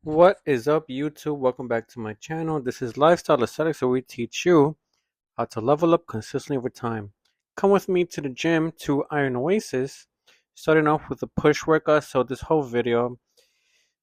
What is up, YouTube? Welcome back to my channel. This is Lifestyle Aesthetics, where we teach you how to level up consistently over time. Come with me to the gym to Iron Oasis, starting off with a push workout. So, this whole video is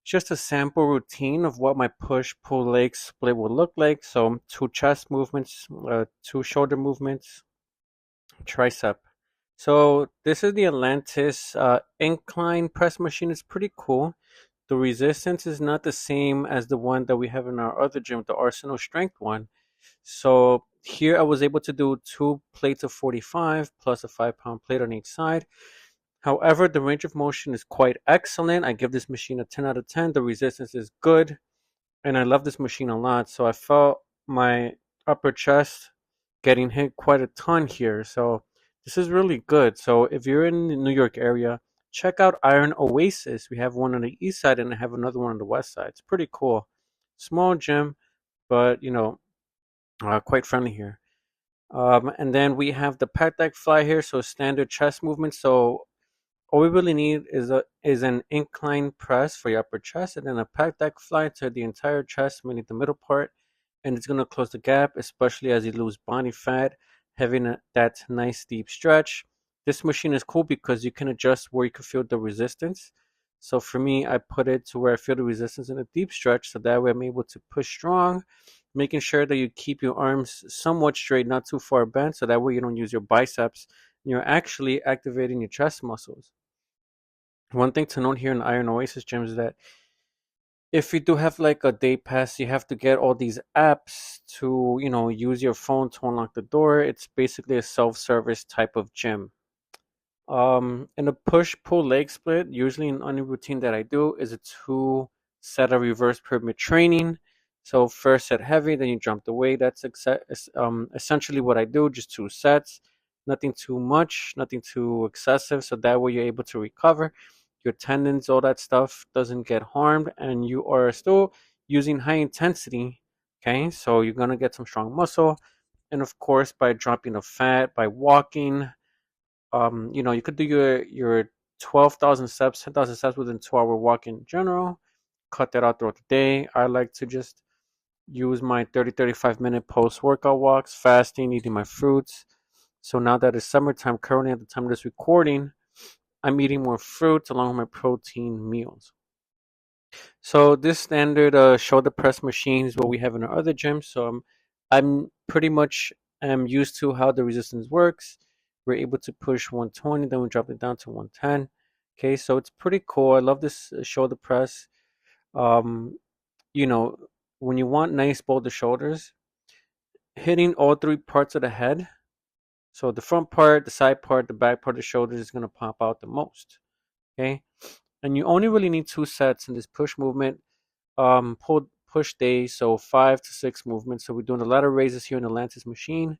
just a sample routine of what my push pull leg split will look like. So, two chest movements, two shoulder movements, tricep. So, this is the Atlantis incline press machine. It's pretty cool. The resistance is not the same as the one that we have in our other gym, the Arsenal Strength one. So here I was able to do two plates of 45 plus a 5 pound plate on each side. However, the range of motion is quite excellent. I give this machine a 10 out of 10. The resistance is good, and I love this machine a lot. So I felt my upper chest getting hit quite a ton here. So this is really good. So if you're in the New York area, check out Iron Oasis. We have one on the east side and I have another one on the west side. It's pretty cool. Small gym, but quite friendly here. And then we have the pec deck fly here, so standard chest movement. So all we really need is an incline press for your upper chest, and then a pec deck fly to the entire chest, meaning the middle part, and it's gonna close the gap, especially as you lose body fat, having that nice deep stretch. This machine is cool because you can adjust where you can feel the resistance. So for me, I put it to where I feel the resistance in a deep stretch, so that way I'm able to push strong, making sure that you keep your arms somewhat straight, not too far bent, so that way you don't use your biceps. You're actually activating your chest muscles. One thing to note here in Iron Oasis gym is that if you do have like a day pass, you have to get all these apps to, use your phone to unlock the door. It's basically a self-service type of gym. In a push pull leg split, usually in any routine that I do is a two set of reverse pyramid training. So first set heavy, then you jump the weight. That's essentially what I do, just two sets, nothing too much, nothing too excessive. So that way you're able to recover. Your tendons, all that stuff doesn't get harmed, and you are still using high intensity. Okay, so you're gonna get some strong muscle, and of course by dropping the fat, by walking, you could do your 12,000 steps, 10,000 steps within 2 hour walk in general. Cut that out throughout the day. I like to just use my 30-35 minute post workout walks, fasting, eating my fruits. So now that it's summertime, currently at the time of this recording, I'm eating more fruits along with my protein meals. So this standard shoulder press machine is what we have in our other gyms. So I'm pretty much used to how the resistance works. We're able to push 120, then we drop it down to 110. Okay, so it's pretty cool. I love this shoulder press. Um, you know, when you want nice boulder shoulders, hitting all three parts of the head. So the front part, the side part, the back part of the shoulders is going to pop out the most. Okay, and you only really need two sets in this push movement. Push days, so 5 to 6 movements. So we're doing a lot of raises here in the Atlantis machine.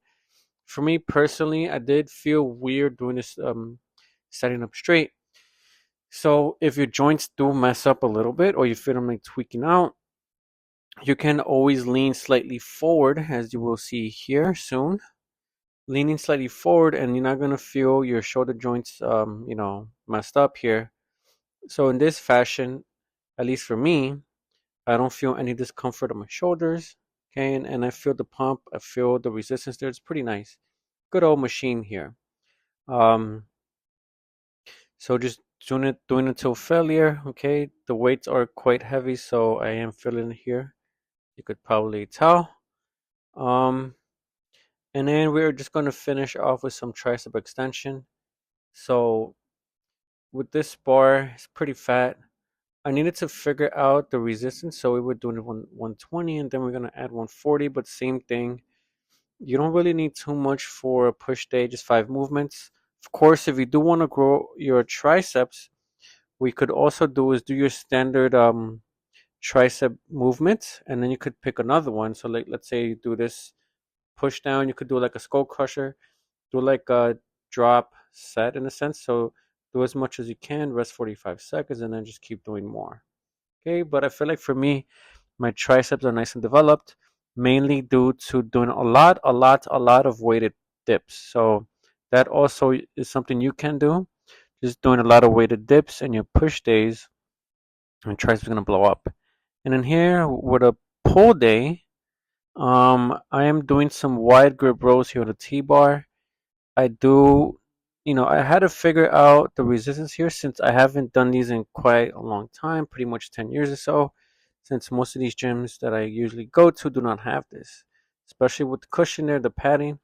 For me personally, I did feel weird doing this setting up straight. So if your joints do mess up a little bit or you feel them like tweaking out, you can always lean slightly forward, as you will see here soon. Leaning slightly forward, and you're not gonna feel your shoulder joints messed up here. So in this fashion, at least for me, I don't feel any discomfort on my shoulders. Okay, and I feel the pump, I feel the resistance there. It's pretty nice. Good old machine here. Um, so just doing it till failure. Okay, the weights are quite heavy, so I am feeling it here. You could probably tell. Um, and then we're just gonna finish off with some tricep extension. So with this bar, it's pretty fat. I needed to figure out the resistance, so we were doing it 120, and then we're gonna add 140. But same thing, you don't really need too much for a push day, just 5 movements. Of course, if you do want to grow your triceps, we could also do your standard tricep movement, and then you could pick another one. So like, let's say you do this push down, you could do like a skull crusher, do like a drop set in a sense. So do as much as you can, rest 45 seconds, and then just keep doing more. Okay, but I feel like for me, my triceps are nice and developed, mainly due to doing a lot of weighted dips. So that also is something you can do. Just doing a lot of weighted dips and your push days, and triceps are gonna blow up. And in here with a pull day, I am doing some wide grip rows here on the T-bar. I do, I had to figure out the resistance here since I haven't done these in quite a long time, pretty much 10 years or so, since most of these gyms that I usually go to do not have this, especially with the cushion there, the padding.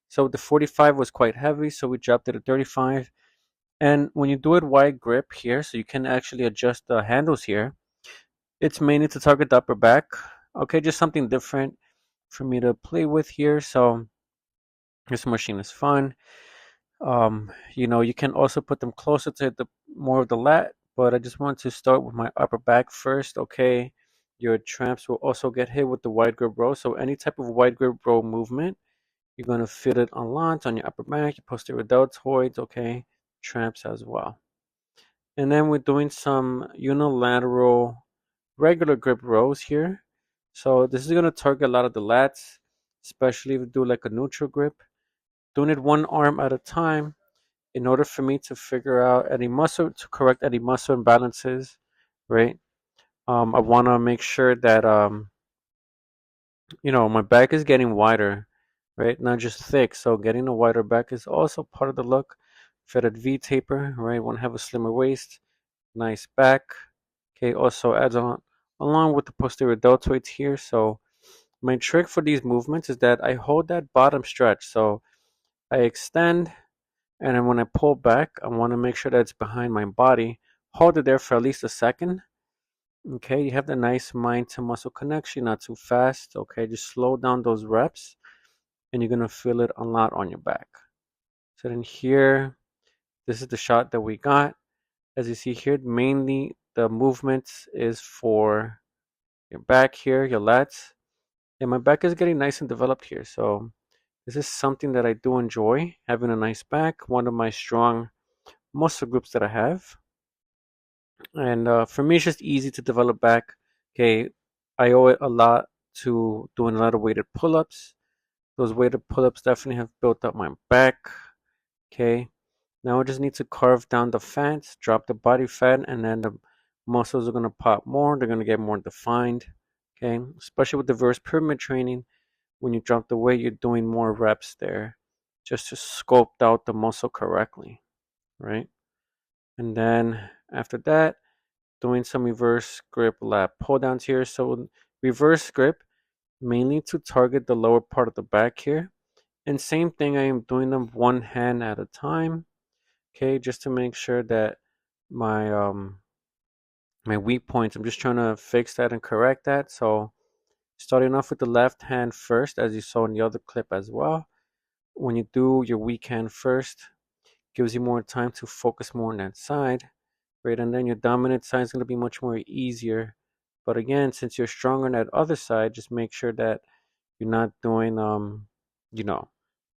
So the 45 was quite heavy, so we dropped it to 35. And when you do it wide grip here, so you can actually adjust the handles here, it's mainly to target the upper back. Okay, just something different for me to play with here. So this machine is fun. You can also put them closer to the more of the lat, but I just want to start with my upper back first. Okay, your tramps will also get hit with the wide grip row. So any type of wide grip row movement, you're gonna feel it a lot on your upper back, your posterior deltoids. Okay, tramps as well. And then we're doing some unilateral regular grip rows here. So this is gonna target a lot of the lats, especially if you do like a neutral grip. Doing it one arm at a time in order for me to figure out any muscle to correct any muscle imbalances, right? I want to make sure that my back is getting wider, right? Not just thick. So getting a wider back is also part of the look. Fitted V taper, right? Want to have a slimmer waist, nice back. Okay, also adds on along with the posterior deltoids here. So my trick for these movements is that I hold that bottom stretch. So I extend. And then when I pull back, I want to make sure that it's behind my body. Hold it there for at least a second. Okay, you have the nice mind to muscle connection, not too fast. Okay, just slow down those reps and you're going to feel it a lot on your back. So then here, this is the shot that we got. As you see here, mainly the movements is for your back here, your lats. And my back is getting nice and developed here. So this is something that I do enjoy, having a nice back, one of my strong muscle groups that I have. And for me, it's just easy to develop back. Okay, I owe it a lot to doing a lot of weighted pull-ups. Those weighted pull-ups definitely have built up my back. Okay, now I just need to carve down the fats, drop the body fat, and then the muscles are gonna pop more. They're gonna get more defined. Okay, especially with the reverse pyramid training, when you drop the weight, you're doing more reps there, just to sculpt out the muscle correctly, right? And then after that, doing some reverse grip lat pull downs here. So reverse grip mainly to target the lower part of the back here. And same thing, I am doing them one hand at a time. Okay, just to make sure that my weak points, I'm just trying to fix that and correct that. So starting off with the left hand first, as you saw in the other clip as well. When you do your weak hand first, gives you more time to focus more on that side. Right? And then your dominant side is going to be much more easier. But again, since you're stronger on that other side, just make sure that you're not doing you know,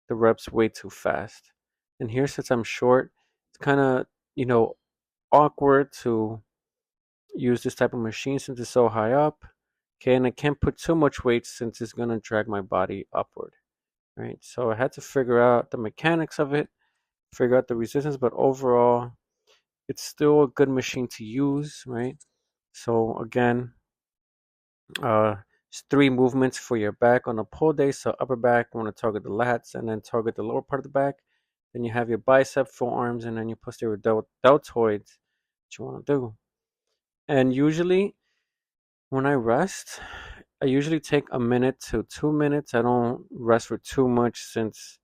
the reps way too fast. And here, since I'm short, it's kind of awkward to use this type of machine since it's so high up. Okay, and I can't put too much weight since it's gonna drag my body upward. Right, so I had to figure out the mechanics of it, figure out the resistance, but overall, it's still a good machine to use, right? So again, it's three movements for your back on a pull day. So upper back, you want to target the lats and then target the lower part of the back. Then you have your bicep, forearms, and then your posterior deltoids that you want to do. And usually when I rest, I usually take a minute to 2 minutes. I don't rest for too much since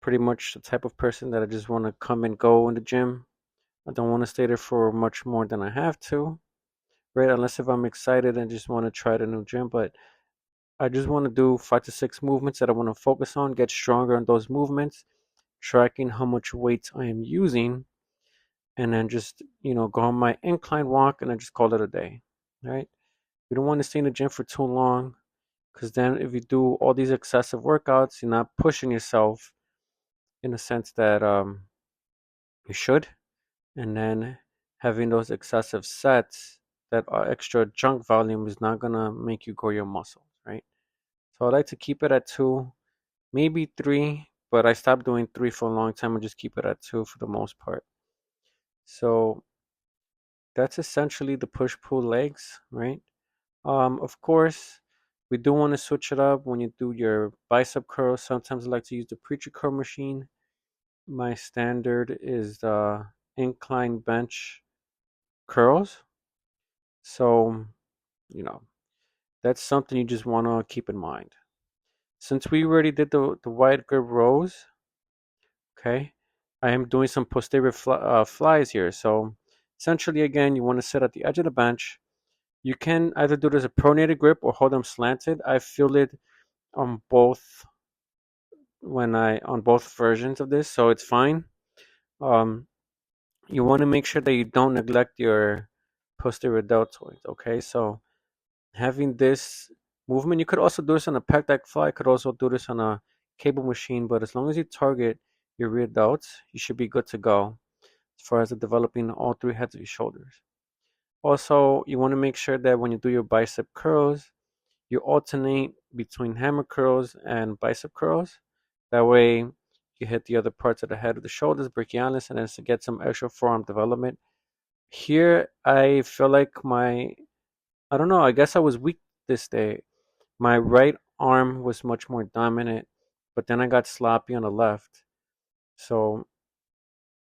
pretty much the type of person that I just want to come and go in the gym. I don't want to stay there for much more than I have to, right? Unless if I'm excited and just want to try the new gym. But I just want to do 5 to 6 movements that I want to focus on, get stronger on those movements, tracking how much weight I am using, and then just, go on my incline walk and then just call it a day, right? You don't want to stay in the gym for too long because then if you do all these excessive workouts, you're not pushing yourself in a sense that you should. And then having those excessive sets, that extra junk volume is not going to make you grow your muscles, right? So I like to keep it at two, maybe three, but I stopped doing three for a long time and just keep it at two for the most part. So that's essentially the push pull legs, right? Of course, we do want to switch it up when you do your bicep curls. Sometimes I like to use the preacher curl machine. My standard is the incline bench curls. So, you know, that's something you just want to keep in mind. Since we already did the wide grip rows, okay, I am doing some posterior flies here. So essentially, again, you want to sit at the edge of the bench. You can either do this a pronated grip or hold them slanted. I feel it on both on both versions of this, so it's fine. Um, you want to make sure that you don't neglect your posterior deltoid. Okay, so having this movement, you could also do this on a pec deck fly. You could also do this on a cable machine, but as long as you target your rear delts, you should be good to go as far as developing all three heads of your shoulders. Also, you want to make sure that when you do your bicep curls, you alternate between hammer curls and bicep curls. That way, you hit the other parts of the head of the shoulders, brachialis, and then to get some extra forearm development. Here, I feel like I don't know, I guess I was weak this day. My right arm was much more dominant, but then I got sloppy on the left. So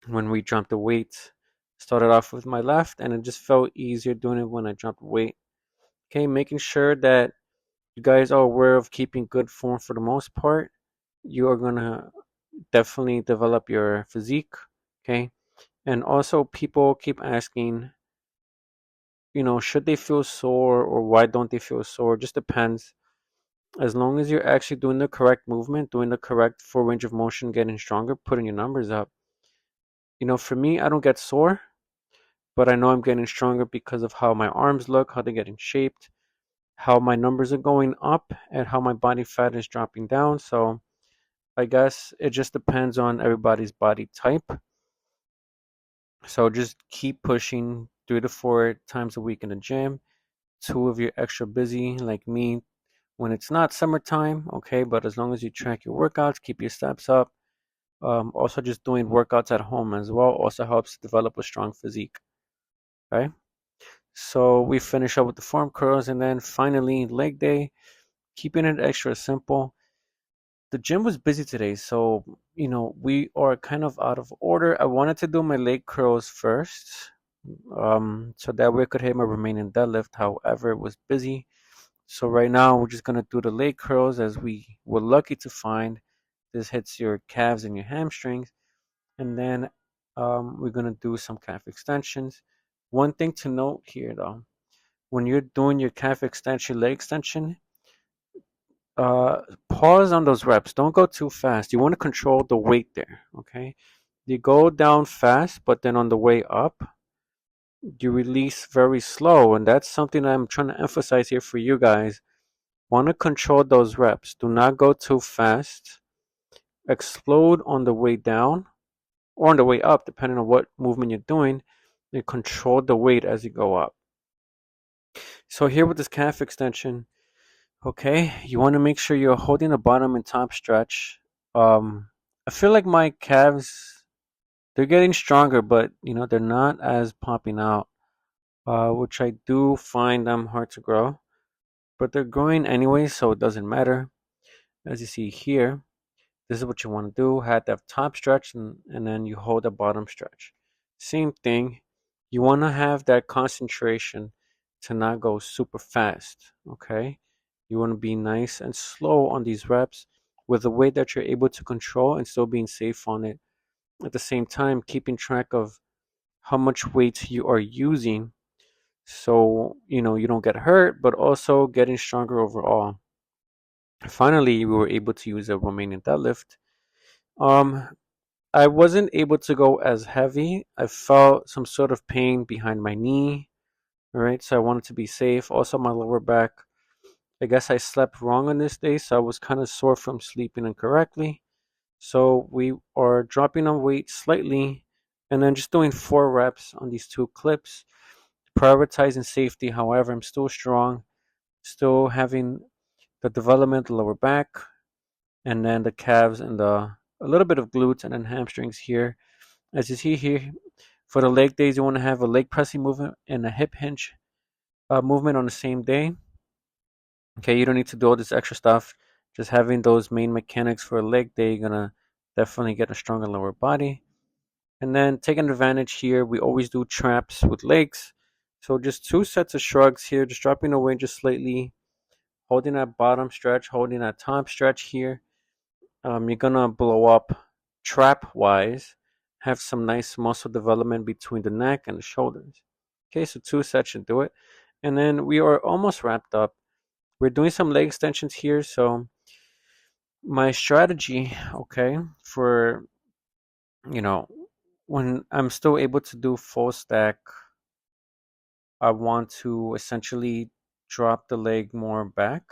when we jumped the weight, started off with my left, and it just felt easier doing it when I jumped weight. Okay, making sure that you guys are aware of keeping good form for the most part. You are gonna definitely develop your physique. Okay, and also people keep asking, should they feel sore or why don't they feel sore? Just depends. As long as you're actually doing the correct movement, doing the correct full range of motion, getting stronger, putting your numbers up. For me, I don't get sore, but I know I'm getting stronger because of how my arms look, how they're getting shaped, how my numbers are going up, and how my body fat is dropping down. So I guess it just depends on everybody's body type. So just keep pushing 3 to 4 times a week in the gym. Two if you're extra busy like me when it's not summertime, okay? But as long as you track your workouts, keep your steps up. Also, just doing workouts at home as well also helps develop a strong physique, okay? So we finish up with the forearm curls and then finally leg day, keeping it extra simple. The gym was busy today, so we are kind of out of order. I wanted to do my leg curls first, so that way I could hit my remaining deadlift. However, it was busy. So right now we're just gonna do the leg curls as we were lucky to find this hits your calves and your hamstrings, and then we're gonna do some calf extensions. One thing to note here though, when you're doing your calf extension, leg extension, uh, pause on those reps. Don't go too fast. You want to control the weight there, okay? You go down fast, but then on the way up, you release very slow, and that's something I'm trying to emphasize here for you guys. Want to control those reps. Do not go too fast. Explode on the way down or on the way up, depending on what movement you're doing, and control the weight as you go up. So here with this calf extension, okay, you want to make sure you're holding the bottom and top stretch. I feel like my calves, they're getting stronger, but they're not as popping out, which I do find them hard to grow. But they're growing anyway, so it doesn't matter. As you see here, this is what you want to do. Have that top stretch and then you hold the bottom stretch. Same thing. You want to have that concentration to not go super fast, okay? You want to be nice and slow on these reps with the weight that you're able to control and still being safe on it. At the same time, keeping track of how much weight you are using so you don't get hurt, but also getting stronger overall. Finally, we were able to use a Romanian deadlift. Um, I wasn't able to go as heavy. I felt some sort of pain behind my knee, all right? So I wanted to be safe. Also, my lower back. I guess I slept wrong on this day, so I was kind of sore from sleeping incorrectly. So we are dropping on weight slightly and then just doing 4 reps on these 2 clips, prioritizing safety. However, I'm still strong, still having the development lower back, and then the calves and a little bit of glutes and then hamstrings here. As you see here, for the leg days, you want to have a leg pressing movement and a hip hinge movement on the same day. Okay, you don't need to do all this extra stuff. Just having those main mechanics for a leg day, you're gonna definitely get a stronger lower body. And then taking advantage here, we always do traps with legs. So just 2 sets of shrugs here, just dropping away just slightly, holding that bottom stretch, holding that top stretch here. You're gonna blow up trap wise, have some nice muscle development between the neck and the shoulders. Okay, so 2 sets should do it. And then we are almost wrapped up. We're doing some leg extensions here. So my strategy, okay, for you know, when I'm still able to do full stack, I want to essentially drop the leg more back,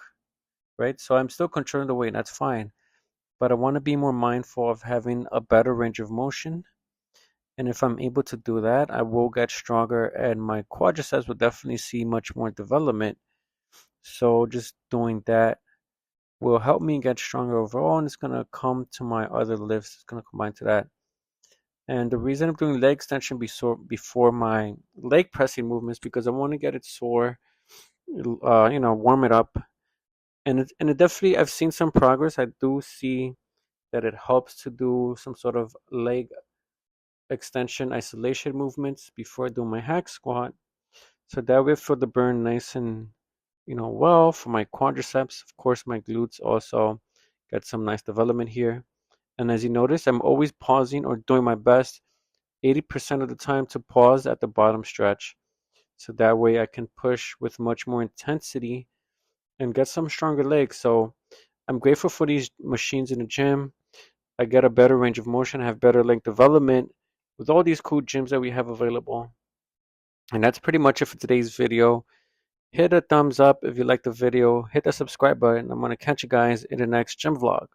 right? So I'm still controlling the weight, that's fine. But I want to be more mindful of having a better range of motion. And if I'm able to do that, I will get stronger and my quadriceps will definitely see much more development. So just doing that will help me get stronger overall, and it's going to come to my other lifts. It's going to combine to that. And the reason I'm doing leg extension before my leg pressing movements because I want to get it sore, warm it up. And it definitely, I've seen some progress. I do see that it helps to do some sort of leg extension isolation movements before I do my hack squat. So that way I feel the burn nice and well for my quadriceps. Of course, my glutes also get some nice development here. And as you notice, I'm always pausing or doing my best 80% of the time to pause at the bottom stretch. So that way I can push with much more intensity and get some stronger legs. So I'm grateful for these machines in the gym. I get a better range of motion, I have better length development with all these cool gyms that we have available. And that's pretty much it for today's video. Hit a thumbs up if you like the video. Hit the subscribe button. I'm going to catch you guys in the next gym vlog.